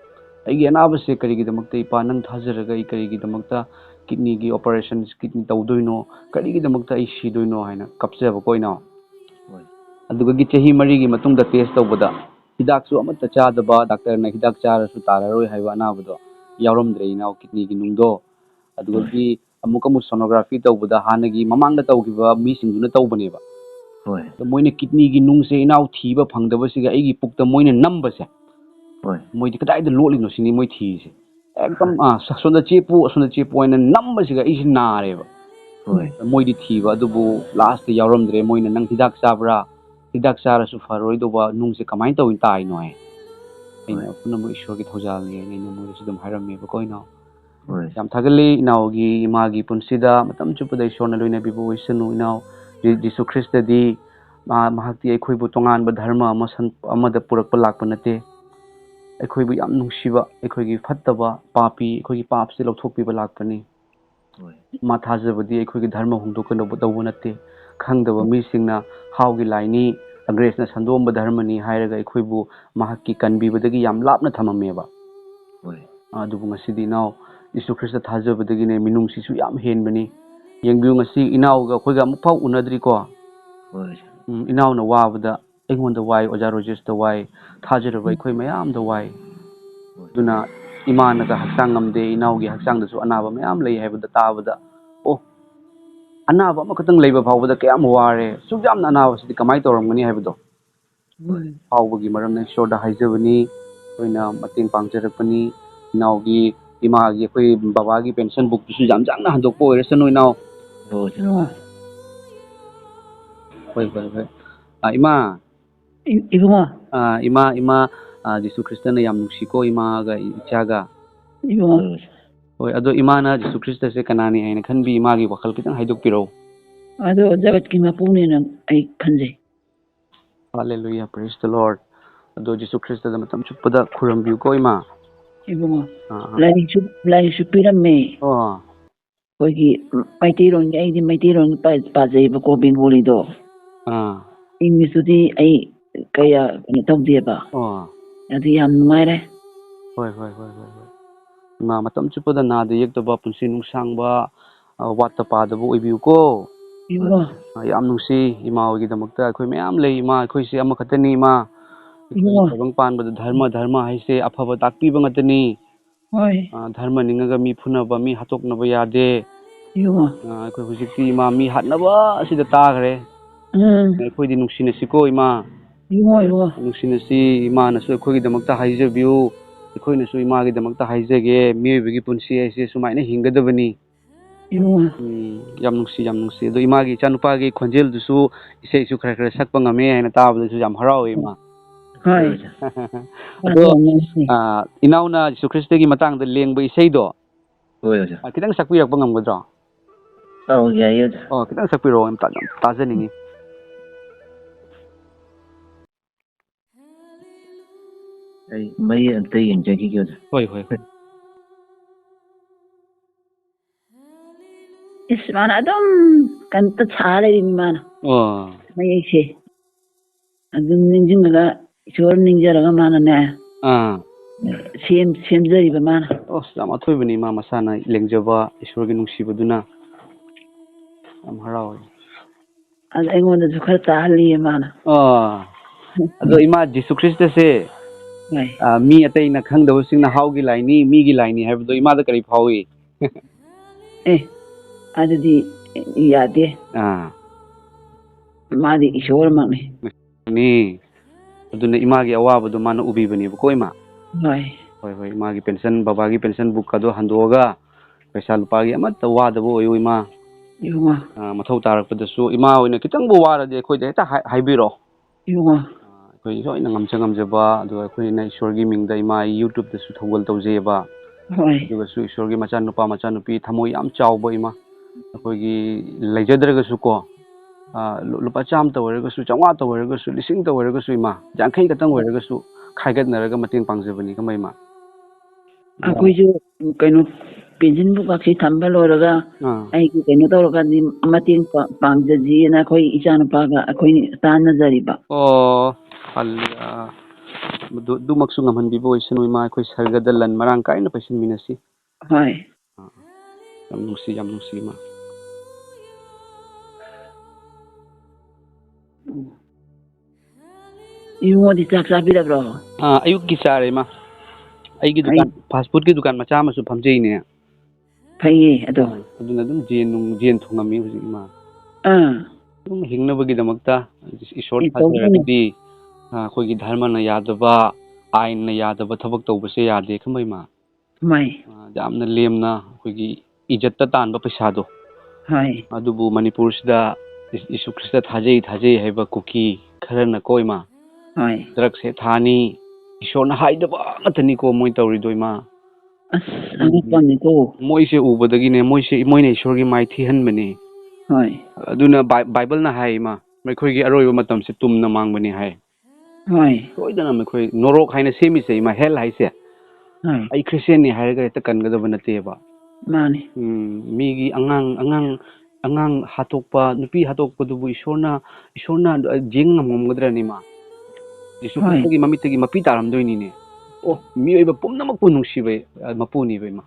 ꯑꯩꯒꯤ ꯑꯅꯥꯕꯁꯦ ꯀꯔꯤꯒꯤꯗꯃꯛꯇ ꯏꯄꯥ ꯅꯪ ꯊꯥꯖꯔꯒ ꯑꯩ ꯀꯔꯤꯒꯤꯗꯃꯛꯇ ꯀꯤꯗꯅꯤꯒꯤ ꯑꯣꯄꯔꯦꯁꯟ ꯀꯤꯗꯅꯤ ꯇꯧꯗꯣꯏꯅꯣ ꯀꯔꯤꯒꯤꯗꯃꯛꯇ ꯑꯩ ꯁꯤꯗꯣꯏꯅೋ ꯍꯥꯏꯅ ꯀꯞꯆꯕꯀꯣ ꯏꯅꯥꯎ ꯑꯗꯨꯒꯤ ꯆꯍꯤ 4ꯒꯤ ꯃꯇꯨꯡꯗ ꯇꯦꯁ ꯇꯧꯕꯗ ꯍꯤꯗꯥꯛꯁꯨ ꯑꯃꯠꯇ ꯆꯥꯗꯕ ꯗꯥꯛꯇꯔꯅ ꯍꯤꯗꯥꯛ ꯆꯥꯔꯁꯨ ꯇꯥꯔꯔꯣꯏ ꯍꯥꯏꯕ ꯑꯅꯥꯕꯗꯣ ꯌꯥꯎꯔꯝꯗ꯭ꯔꯦ ꯏꯅꯥꯎ ꯀꯤꯗꯅꯤꯒꯤ ꯅꯨꯡꯗꯣ ꯑꯗꯨꯒꯤ ꯑꯃꯨꯛ ꯁꯣꯅꯣꯒ꯭ꯔꯥꯐꯤ ꯇꯧꯕꯗ ꯍꯥꯟꯅꯒꯤ ꯃꯃꯥꯡꯗ ꯇꯧꯈꯤꯕ ꯃꯤꯁꯤꯡꯗꯨꯅ ꯇꯧꯕꯅꯦꯕ ꯑꯗꯣ ꯃꯣꯏꯅ ꯀꯤꯗꯅꯤꯒꯤ ꯅꯨꯡꯁꯦ ꯏꯅꯥꯎ ꯊꯤꯕ ꯐꯪꯗꯕꯁꯤꯒ ꯑꯩꯒꯤ ꯄꯨꯛꯇ ꯃꯣꯏꯅ ꯅꯝꯕꯁꯦ ꯃꯣꯏꯗꯤ ꯀꯗꯥꯏꯗ ꯂꯣꯠꯂꯤꯅꯣ ꯁꯤꯅꯤ ꯃꯣꯏ ꯊꯤꯔꯤꯁꯦ ꯑꯦꯛꯗꯝ ꯑꯁꯣꯝꯗ ꯆꯦꯞꯄꯨ ꯑꯣꯏꯅ ꯅꯝꯕꯁꯤꯒ ꯑꯩꯁꯦ ꯅꯥꯔꯦꯕ ꯃꯣꯏꯗꯤ ꯊꯤꯕ ꯑꯗꯨꯕꯨ ꯂꯥꯁꯇ ꯌꯥꯎꯔꯝꯗ꯭ꯔꯦ ꯃꯣꯏꯅ ꯅꯪ ꯍꯤꯗꯥꯛ ꯆꯥꯕ꯭ꯔꯥ ꯍꯤꯗꯥꯛ ꯆꯥꯔꯁꯨ ꯐꯔꯣꯏꯗꯧꯕ ꯅꯨꯡꯁꯦ ꯀꯃꯥꯏꯅ ꯇꯧꯏ ꯇꯥꯏꯅꯣ ꯍꯥꯏ ꯑꯩꯅ ꯄꯨꯝꯅꯃꯛ ꯏꯁꯣꯔꯒꯤ ꯊꯧꯖꯥꯜꯅꯤ ꯑꯩꯅ ꯃꯣꯏꯗꯁꯨ ꯑꯗꯨꯝ ꯍꯥꯏꯔꯝꯃꯦꯕꯀꯣ ꯏꯅꯥꯎ ꯌꯥम थागली इनाव की इमा की पुंसीदा मतम चुपदा ईश्वरना लोइनबिबो ओइसनु इनाव जीसु ख्रिस्टदी महाक्ति अखोइबु तोंगानबा धर्म अमदा पुरकपा लाकपा नते अखोइबु याम नुंसिबा अखोइगी फत्तबा पापी अखोइगी पापसे लौथोकपिबा लाकपनी मा थाजबदी अखोइगी धर्म होंदोकनबो तौबो नते खंगदबा मीसिंगना हाउगी लाइनी अंग्रेजना संदोंबा धर्मनी हायरगा अखोइबु महाक्की कनबिबदगी याम लापना थममेबा अदुबु ngasidi नाव यीशु ख्रिस्ट थाजबदगिने मिनुंगसिसु याम हेनबनी येंगबिउ ngasi इनावगा खोइगा मुफाउ उनद्रिको इनावना वाबदा एंगोंदा वाई ओजा रोजेसदा वाई थाजरबा अखोइ मयामदा वाई दुना इमानगा हक्सांग ngamde इनावगी हक्सांगदसु अनाबा मयाम लई हायबदा ताबदा ꯑꯣ ꯑꯅꯥꯕ ꯑꯃꯈꯛꯇꯪ ꯂꯩꯕ ꯐꯥꯎꯕꯗ ꯀꯌꯥꯝ ꯋꯥꯔꯦ ꯁꯨꯛ ꯌꯥꯝꯅ ꯑꯅꯥꯕꯁꯤꯗꯤ ꯀꯃꯥꯏꯅ ꯇꯧꯔꯝꯒꯅꯤ ꯍꯥꯏꯕꯗꯣ ꯐꯥꯎꯕꯒꯤ ꯃꯔꯝꯅ ꯏꯁꯣꯔꯗ ꯍꯥꯏꯖꯕꯅꯤ ꯑꯩꯈꯣꯏꯅ ꯃꯇꯦꯡ ꯄꯥꯡꯖꯔꯛꯄꯅꯤ ꯏꯅꯥꯎꯒꯤ ꯏꯃꯥꯒꯤ ꯑꯩꯈꯣꯏ ꯕꯕꯥꯒꯤ ꯄꯦꯟꯁꯟ ꯕꯨꯛꯇꯨꯁꯨ ꯌꯥꯝ ꯆꯥꯡꯅ ꯍꯟꯗꯣꯛꯄ ꯑꯣꯏꯔꯁꯅꯨ ꯏꯅꯥꯎ ꯍꯣꯏ ꯍꯣꯏ ꯍꯣꯏ ꯏꯃꯥ ꯏꯕꯨꯡꯉꯣ ꯏꯃꯥ ꯖꯤꯁꯨ ꯈ꯭ꯔꯤꯁꯇꯅ ꯌꯥꯝ ꯅꯨꯡꯁꯤꯀꯣ ꯏꯃꯥꯒ ꯏꯆꯥꯒ ꯏꯕꯨꯡꯉꯣ ꯍꯣꯏ ꯑꯗꯣ ꯏꯃꯥꯅ ꯖꯤꯁꯨ ꯈ꯭ꯔꯤꯁꯇꯁꯦ ꯀꯅꯥꯅꯤ ꯍꯥꯏꯅ ꯈꯟꯕꯤ ꯏꯃꯥꯒꯤ ꯋꯥꯈꯜ ꯈꯤꯇꯪ ꯍꯥꯏꯗꯣꯛꯄꯤꯔꯛꯎ ꯑꯗꯣ ꯖꯒꯠꯀꯤ ꯃꯄꯨꯅꯦꯅ ꯑꯩ ꯈꯟꯖꯩ ꯍꯜꯂꯦꯂꯨꯌꯥ ꯄ꯭ꯔꯦꯖ ꯗ ꯂꯣꯔꯗ ꯑꯗꯣ ꯖꯤꯁꯨ ꯈ꯭ꯔꯤꯁꯇꯗ ꯃꯇꯝ ꯆꯨꯞꯄꯗ ꯈꯨꯔꯨꯝꯕꯤꯌꯨꯀꯣ ꯏꯃꯥ ꯏꯕꯨꯡꯉꯣ ꯂꯥꯏꯔꯤꯛꯁꯨ ꯄꯤꯔꯝꯃꯦ ꯑꯣ ꯑꯩꯈꯣꯏꯒꯤ ꯃꯩꯇꯩꯔꯣꯟꯒꯤ ꯑꯩꯗꯤ ꯃꯩꯇꯩꯔꯣꯟ ꯄꯥꯖꯩꯕꯀꯣ ꯕꯦꯡꯒꯣꯂꯤꯗꯣ ꯏꯪꯂꯤꯁꯇꯨꯗꯤ ꯑꯩ ꯀꯌꯥ ꯀꯩꯅꯣ ꯇꯧꯗꯦꯕ ꯑꯣ ꯑꯗꯨ ꯌꯥꯝ ꯅꯨꯡꯉꯥꯏꯔꯦ ꯍꯣꯏ ꯏꯃꯥ ꯃꯇꯝ ꯆꯨꯞꯄꯗ ꯅꯥꯗ ꯌꯦꯛꯇꯕ ꯄꯨꯟꯁꯤ ꯅꯨꯡꯁꯥꯡꯕ ꯋꯥꯠꯇ ꯄꯥꯗꯕ ꯑꯣꯏꯕꯤꯌꯨꯀꯣ ꯏꯕꯨꯡꯉꯣ ꯌꯥꯝ ꯅꯨꯡꯁꯤ ꯏꯃꯥ ꯍꯣꯏꯒꯤꯗꯃꯛꯇ ꯑꯩꯈꯣꯏ ꯃꯌꯥꯝ ꯂꯩ ꯏꯃꯥ ꯑꯩꯈꯣꯏꯁꯦ ꯑꯃꯈꯛꯇꯅꯤ ꯏꯃꯥ ꯑꯩꯈꯣꯏ ꯏꯕꯨꯡꯉꯣ ꯇꯥꯏꯕꯪ ꯄꯥꯟꯕꯗ ꯙꯔꯃ ꯍꯥꯏꯁꯦ ꯑꯐꯕ ꯇꯥꯛꯄꯤꯕ ꯉꯥꯛꯇꯅꯤ ꯍꯣꯏ ꯙꯔꯃ ꯅꯤꯡꯉꯒ ꯃꯤ ꯐꯨꯅꯕ ꯃꯤ ꯍꯥꯠꯇꯣꯛꯅꯕ ꯌꯥꯗꯦ ꯏꯕꯨꯡꯉꯣ ꯑꯩꯈꯣꯏ ꯍꯧꯖꯤꯛꯇꯤ ꯏꯃꯥ ꯃꯤ ꯍꯥꯠꯅꯕ ꯑꯁꯤꯗ ꯇꯥꯈ꯭ꯔꯦ ꯑꯩꯈꯣꯏꯗꯤ ꯅꯨꯡꯁꯤꯅꯁꯤꯀꯣ ꯏꯃꯥ ꯏꯕꯨꯡꯉꯣ ꯅꯨꯡꯁꯤꯅꯁꯤ ꯏꯃꯥꯅꯁꯨ ꯑꯩꯈꯣꯏꯒꯤꯗꯃꯛꯇ ꯍꯥꯏꯖꯕꯤꯌꯨ ꯑꯩꯈꯣꯏꯅꯁꯨ ꯏꯃꯥꯒꯤꯗꯃꯛꯇ ꯍꯥꯏꯖꯒꯦ ꯃꯤꯑꯣꯏꯕꯒꯤ ꯄꯨꯟꯁꯤ ꯍꯥꯏꯁꯦ ꯁꯨꯃꯥꯏꯅ ꯍꯤꯡꯒꯗꯕꯅꯤ ꯌꯥꯝ ꯅꯨꯡꯁꯤ ꯑꯗꯣ ꯏꯃꯥꯒꯤ ꯏꯆꯥꯅꯨꯄꯥꯒꯤ ꯈꯣꯟꯖꯦꯜꯗꯨꯁꯨ ꯏꯁꯩꯁꯨ ꯈꯔ ꯈꯔ ꯁꯛꯄ ꯉꯝꯃꯦ ꯍꯥꯏꯅ ꯇꯥꯕꯗꯁꯨ ꯌꯥꯝ ꯍꯔꯥꯎꯋꯦ ꯏꯃꯥ ꯍꯣꯏ ꯑꯗꯣ ꯏꯅꯥꯎꯅ ꯖꯤꯁꯨ ꯈ꯭ꯔꯤꯁꯇꯒꯤ ꯃꯇꯥꯡꯗ ꯂꯦꯡꯕ ꯏꯁꯩꯗꯣ ꯈꯤꯇꯪ ꯁꯛꯄꯤꯔꯛꯄ ꯉꯝꯒꯗ꯭ꯔꯣ ꯌꯥꯏꯌꯦ ꯈꯤꯇꯪ ꯁꯛꯄꯤꯔꯛꯑꯣ ꯌꯥꯝ ꯇꯥꯖꯅꯤꯡꯉꯤ ꯑꯩ ꯃꯌꯦꯛ ꯑꯝꯇ ꯌꯦꯡꯖꯈꯤꯒꯦ ꯑꯣꯖꯥ ꯍꯣꯏ ꯏꯁ ꯃꯥꯅ ꯑꯗꯨꯝ ꯀꯟꯇ ꯁꯥ ꯂꯩꯔꯤꯅꯤ ꯃꯥꯅ ꯃꯌꯦꯛꯁꯦ ꯑꯗꯨꯝ ꯅꯤꯡꯁꯤꯡꯉꯒ ꯏꯁꯣꯔ ꯅꯤꯡꯖꯔꯒ ꯃꯥꯅꯅꯦ ꯁꯦꯝꯖꯔꯤꯕ ꯃꯥꯅ ꯌꯥꯝ ꯑꯊꯣꯏꯕꯅꯤ ꯏꯃꯥ ꯃꯁꯥꯅ ꯂꯦꯡꯖꯕ ꯏꯁꯣꯔꯒꯤ ꯅꯨꯡꯁꯤꯕꯗꯨꯅ ꯌꯥꯝ ꯍꯔꯥꯎꯋꯦ ꯑꯗ ꯑꯩꯉꯣꯟꯗꯁꯨ ꯈꯔ ꯇꯥꯍꯜꯂꯤꯌꯦ ꯃꯥꯅ ꯑꯗꯣ ꯏꯃꯥ ꯖꯤꯁꯨ ꯈ꯭ꯔꯤꯁꯇꯁꯦ ꯃꯤ ꯑꯇꯩꯅ ꯈꯪꯗꯕꯁꯤꯡꯅ ꯍꯥꯎꯒꯤ ꯂꯥꯏꯅꯤ ꯃꯤꯒꯤ ꯂꯥꯏꯅꯤ ꯍꯥꯏꯕꯗꯣ ꯏꯃꯥꯗ ꯀꯔꯤ ꯐꯥꯎꯏ ꯑꯗꯨꯗꯤ ꯌꯥꯗꯦ ꯃꯥꯗꯤ ꯏꯁꯣꯔꯃꯛꯅꯤ ꯑꯗꯨꯅ ꯏꯃꯥꯒꯤ ꯑꯋꯥꯕꯗꯣ ꯃꯥꯅ ꯎꯕꯤꯕꯅꯦꯕꯀꯣ ꯏꯃꯥ ꯍꯣꯏ ꯏꯃꯥꯒꯤ ꯄꯦꯟꯁꯟ ꯕꯕꯥꯒꯤ ꯄꯦꯟꯁꯟ ꯕꯨꯛꯀꯗꯣ ꯍꯟꯗꯣꯛꯑꯒ ꯄꯩꯁꯥ ꯂꯨꯄꯥꯒꯤ ꯑꯃꯠꯇ ꯋꯥꯗꯕ ꯑꯣꯏꯌꯨ ꯏꯃꯥ ꯃꯊꯧ ꯇꯥꯔꯛꯄꯗꯁꯨ ꯏꯃꯥ ꯍꯣꯏꯅ ꯈꯤꯇꯪꯕꯨ ꯋꯥꯔꯗꯤ ꯑꯩꯈꯣꯏꯗ ꯍꯦꯛꯇ ꯍꯥꯏꯕꯤꯔꯛꯑꯣ ꯑꯩꯈꯣꯏ ꯂꯣꯏꯅ ꯉꯝꯖꯕ ꯑꯗꯨꯒ ꯑꯩꯈꯣꯏꯅ ꯏꯁꯣꯔꯒꯤ ꯃꯤꯡꯗ ꯏꯃꯥ ꯌꯨꯇ꯭ꯌꯨꯕꯇꯁꯨ ꯊꯧꯒꯜ ꯇꯧꯖꯩꯑꯕ ꯑꯗꯨꯒꯁꯨ ꯏꯁꯣꯔꯒꯤ ꯃꯆꯥꯅꯨꯄꯤ ꯊꯃꯣꯏ ꯌꯥꯝ ꯆꯥꯎꯕ ꯏꯃꯥ ꯑꯩꯈꯣꯏꯒꯤ ꯂꯩꯖꯗ꯭ꯔꯒꯁꯨ ꯀꯣ ꯂꯨꯄꯥ 100ꯇ ꯑꯣꯏꯔꯒꯁꯨ 500ꯇ ꯑꯣꯏꯔꯒꯁꯨ 1000ꯇ ꯑꯣꯏꯔꯒꯁꯨ ꯏꯃꯥ 50 ꯈꯛꯇꯪ ꯑꯣꯏꯔꯒꯁꯨ ꯈꯥꯏꯒꯠꯅꯔꯒ ꯃꯇꯦꯡ ꯄꯥꯡꯖꯕꯅꯤ ꯀꯃꯥꯏ ꯏꯃꯥ ꯑꯩꯈꯣꯏꯁꯨ ꯀꯩꯅꯣ ꯄꯦꯟꯁꯤꯟ ꯕꯨꯛꯁꯤ ꯊꯝꯕ ꯂꯣꯏꯔꯒ ꯑꯩꯒꯤ ꯀꯩꯅꯣ ꯇꯧꯔꯀꯥꯟꯗꯤ ꯃꯇꯦꯡ ꯄꯥꯡꯖꯁꯤꯅ ꯑꯩꯈꯣꯏ ꯏꯆꯥꯅꯨꯄꯥꯒ ꯑꯩꯈꯣꯏ ꯇꯥꯟꯅꯖꯔꯤꯕ ꯑꯗꯨꯃꯛꯁꯨ ꯉꯝꯍꯟꯕꯤꯕ ꯑꯣꯏꯁꯅꯨ ꯏꯃꯥ ꯑꯩꯈꯣꯏ ꯁꯔꯒꯗ ꯂꯟ ꯃꯔꯥꯡ ꯀꯥꯏꯅ ꯄꯩꯁꯤꯟꯃꯤꯟꯅꯁꯤ ꯌꯥꯝ ꯅꯨꯡꯁꯤ ꯏꯃꯥ ꯏꯕꯨꯡꯉꯣꯗꯤ ꯆꯥꯛ ꯆꯥꯕꯤꯔꯕ꯭ꯔꯣ ꯑꯌꯨꯛꯀꯤ ꯆꯥꯔꯦ ꯏꯃꯥ ꯑꯩꯒꯤ ꯗꯨꯀꯥꯟ ꯐꯥꯁ ꯐꯨꯗꯀꯤ ꯗꯨꯀꯥꯟ ꯃꯆꯥ ꯑꯃꯁꯨ ꯐꯝꯖꯩꯅꯦ ꯐꯩꯌꯦ ꯑꯗꯣ ꯑꯗꯨꯅ ꯑꯗꯨꯝ ꯖꯦꯟ ꯊꯣꯡꯉꯝꯃꯤ ꯍꯧꯖꯤꯛ ꯏꯃꯥ ꯑꯗꯨꯝ ꯍꯤꯡꯅꯕꯒꯤꯗꯃꯛꯇ ꯏꯁꯣꯔ ꯊꯥꯖꯔꯒꯗꯤ ꯑꯩꯈꯣꯏꯒꯤ ꯙꯔꯃꯅ ꯌꯥꯗꯕ ꯑꯥꯏꯟꯅ ꯌꯥꯗꯕ ꯊꯕꯛ ꯇꯧꯕꯁꯦ ꯌꯥꯗꯦ ꯈꯪꯕ ꯏꯃꯥ ꯌꯥꯝꯅ ꯂꯦꯝꯅ ꯑꯩꯈꯣꯏꯒꯤ ꯏꯖꯠꯇ ꯇꯥꯟꯕ ꯄꯩꯁꯥꯗꯣ ꯑꯗꯨꯕꯨ ꯃꯅꯤꯄꯨꯔꯁꯤꯗ ꯖꯤꯁꯨ ꯈ꯭ꯔꯤꯁꯇ ꯊꯥꯖꯩ ꯍꯥꯏꯕ ꯀꯨꯀꯤ ꯈꯔꯅꯀꯣ ꯏꯃꯥ ꯗ꯭ꯔꯒꯁꯦ ꯊꯥꯅꯤ ꯏꯁꯣꯔꯅ ꯍꯥꯏꯗꯕ ꯉꯥꯛꯇꯅꯤꯀꯣ ꯃꯣꯏ ꯇꯧꯔꯤꯗꯣ ꯏꯃꯥ ꯃꯣꯏꯁꯦ ꯎꯕꯗꯒꯤꯅꯦ ꯃꯣꯏꯅ ꯏꯁꯣꯔꯒꯤ ꯃꯥꯏ ꯊꯤꯍꯟꯕꯅꯦ ꯑꯗꯨꯅ ꯕꯥꯏꯕꯜꯅ ꯍꯥꯏ ꯏꯃꯥ ꯃꯈꯣꯏꯒꯤ ꯑꯔꯣꯏꯕ ꯃꯇꯝꯁꯦ ꯇꯨꯝꯅ ꯃꯥꯡꯕꯅꯤ ꯍꯥꯏ ꯁꯣꯏꯗꯅ ꯃꯈꯣꯏ ꯅꯣꯔꯣꯛ ꯍꯥꯏꯅ ꯁꯦꯝꯃꯤꯁꯦ ꯏꯃꯥ ꯍꯦꯜ ꯍꯥꯏꯁꯦ ꯑꯩ ꯈ꯭ꯔꯤꯁꯇꯦꯟꯅꯤ ꯍꯥꯏꯔꯒ ꯍꯦꯛꯇ ꯀꯟꯒꯗꯕ ꯅꯠꯇꯦꯕ ꯃꯤꯒꯤ ꯑꯉꯥꯡ ꯍꯥꯠꯇꯣꯛꯄ ꯅꯨꯄꯤ ꯍꯥꯠꯇꯣꯛꯄꯗꯨꯕꯨ ꯏꯁꯣꯔꯅ ꯖꯦꯡ ꯉꯝꯒꯗ꯭ꯔꯅꯤ ꯏꯃꯥ ꯖꯤꯁꯨ ꯈ꯭ꯔꯤꯁꯇꯒꯤ ꯃꯃꯤꯠꯇꯒꯤ ꯃꯄꯤ ꯇꯥꯔꯝꯗꯣꯏꯅꯤꯅꯦ ꯃꯤꯑꯣꯏꯕ ꯄꯨꯝꯅꯃꯛꯄꯨ ꯅꯨꯡꯁꯤꯕ ꯃꯄꯨꯅꯤꯕ ꯏꯃꯥ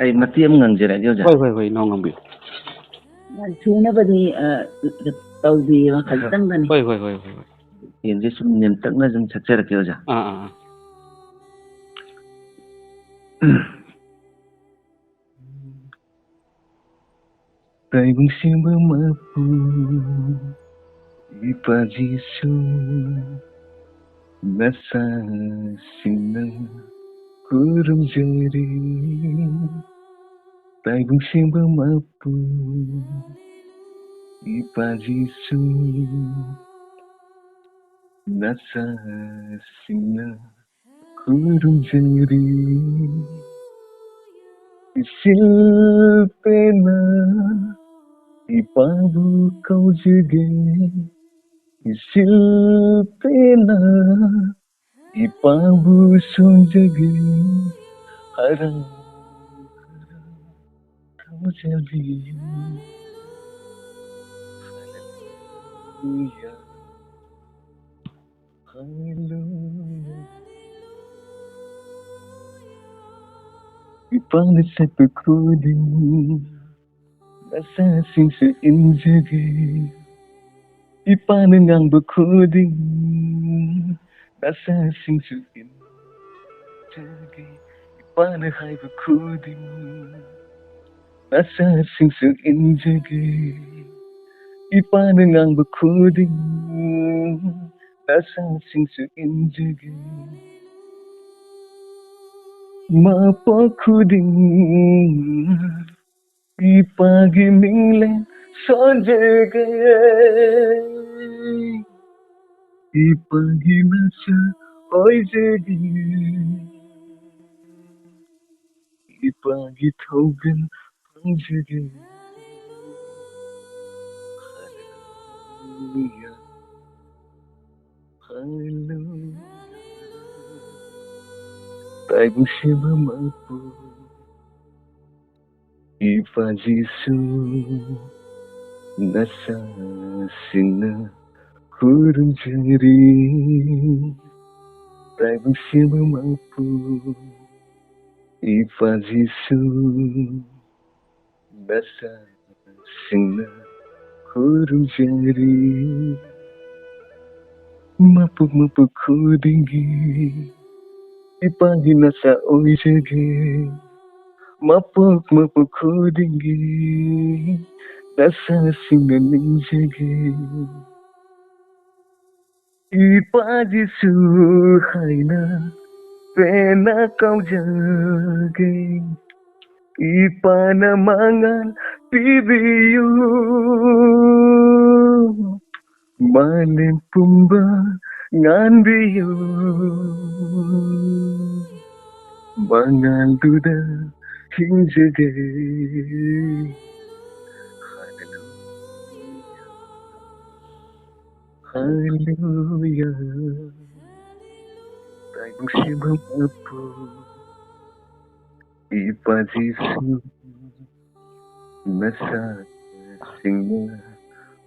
ꯑꯩ ꯃꯇꯦꯛ ꯑꯃ ꯉꯪꯖꯔꯛꯑꯒꯦ ꯑꯣꯖꯥ ꯍꯣꯏ ꯏꯅꯥꯎ ꯉꯪꯕꯤꯌꯨ ꯁꯨꯅꯕꯗꯤ ꯇꯧꯕꯤꯌꯦꯕ ꯈꯖꯤꯛꯇꯪꯗꯅꯤ ꯍꯣꯏ ꯌꯦꯟꯁꯦ ꯁꯨꯝ ꯅꯦꯝꯇꯛꯅ ꯁꯨꯝ ꯁꯛꯆꯔꯛꯀꯦ ꯑꯣꯖꯥ Taibung simba mapu ipajisu nasa sinang kurung jari. Taibung simba mapu ipajisu nasa sinang kurung jari. Isilpena ipabu kau juga. Isilpena ipabu sunjagi. Harang kau jadi. Hallelujah, hallelujah. Ipang sa pagkuding nasa singsa injagi. Ipanang ang bakuding nasa singsa injagi. Ipanahay bakuding nasa singsa injagi. Ipanang ang bakuding nasa singsa injagi. Mapakuding ipagiminglen sonjagay. Ipaginasa oy jadi. Ipagitawgan pangjagay. Hallelujah, hallelujah. Taibung simba mapu ipajisu nasa sina kurung jari. Taibung simba mapu ipajisu nasa sina kurung jari. Mapuk kudinggi ipagina sa oijagi. Mapuk kudinggi nasa sinaning jagi. Ipajisu haina pena kau jagi. Ipanamangan pibiyu maling pumba ngan biyu. Mangal duda hinjagay. Hallelujah, hallelujah. Taibung simba mapu ipajisu nasa singa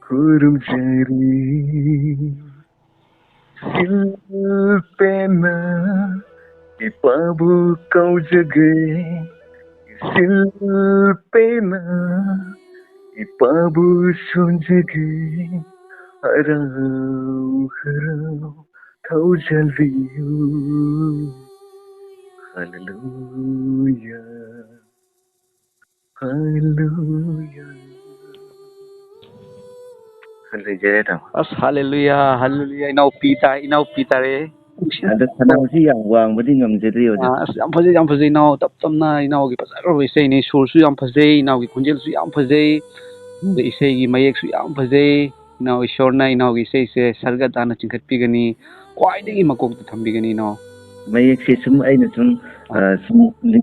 kurung jari. Silpena ipabu kau jagay. Silpena ipabu sunjagay. Harau kau jalviyu. Hallelujah, hallelujah. Hallelujah. Hallelujah, hallelujah. Inau pita re. Ada kanausi yang wang badi ngamjari oda. Yam fazay inau tapna inau gi fazaro isay ni sursu yam fazay inau gi kunjel su yam fazay. De isay gi mayek su yam fazay. Inau ishorna inau gi isay se sarga dana chingkat pigani. Kwaidagi makok ta thambigani inau. Mayek se sum aina sum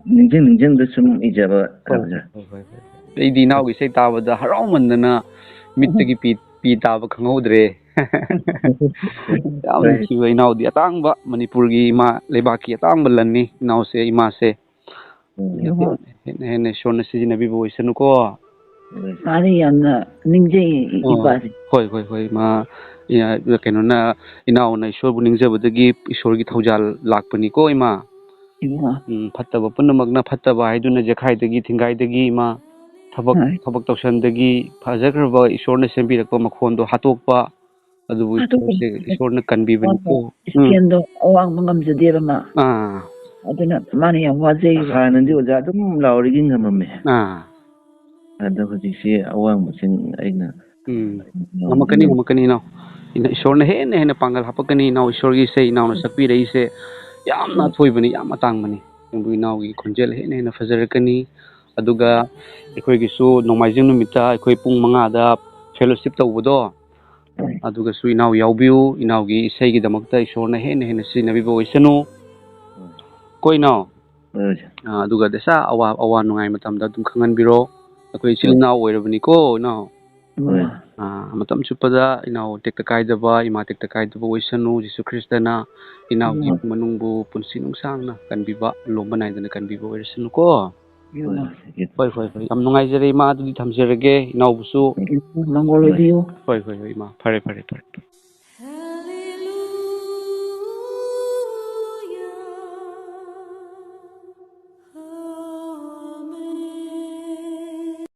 ningjang da sum ijaba tawja. Di inau gi isay tabada haraumanana mittagi pi taba khanghodre. Yam nusiba inau di atangba Manipurgi ima lebaki atangba lanni inau se ima se. Hene shorna sijinabibu isanuko. Mari yamna ningjay ipasi. Hoi ma keno na inau na ishor bu ningjabadagi ishor gi thaujal lakpani ko ima. Phattaba punamagna phattaba haiduna jakhaidagi thingaidagi ima thobak tawsandagi phajagraba ishorna sembirakpa makhondo hatokpa adubu ishorna kanbibani ko. Iskendo awang mangamjadeba ma. ꯑꯗꯨꯅ ꯃꯥꯅ ꯌꯥꯝ ꯋꯥꯖꯩꯕ. ꯍꯥꯟꯅꯗꯤ ꯑꯣꯖꯥ ꯑꯗꯨꯝ ꯂꯥꯎꯔꯤꯒꯤ ꯉꯝꯃꯝꯃꯦ. ꯑꯗ ꯍꯧꯖꯤꯛꯁꯦ ꯑꯋꯥꯡꯕꯁꯤꯡ ꯑꯩꯅ ngamakkani inaw ishorna hena pangal hapakani inaw ishorgi se inaw na sakpirei se yamna thoibani yam atangmani ingbu inaw gi khonjel hena fajarakani aduga ekhoi gi su nomaijing numita ekhoi pung 5 da fellowship tawbodo aduga su inaw yawbiu inaw gi isai gi damakta ishorna hena sinabibo oisanu ko inaw aduga desa awa nungai matamda dum khanganbiro ekhoi chilna oirabani ko inaw matam chupada inaw tekta kaidaba ima tekta kaidaba oisanu Jesu Kristana inaw gi manungbu punsi nungsangna kanbiba lomba naidana kanbiba oirsanu ko hoi yam nungaijare ima adudi thamjerage inaw busu Mangol audio. hoi ima phare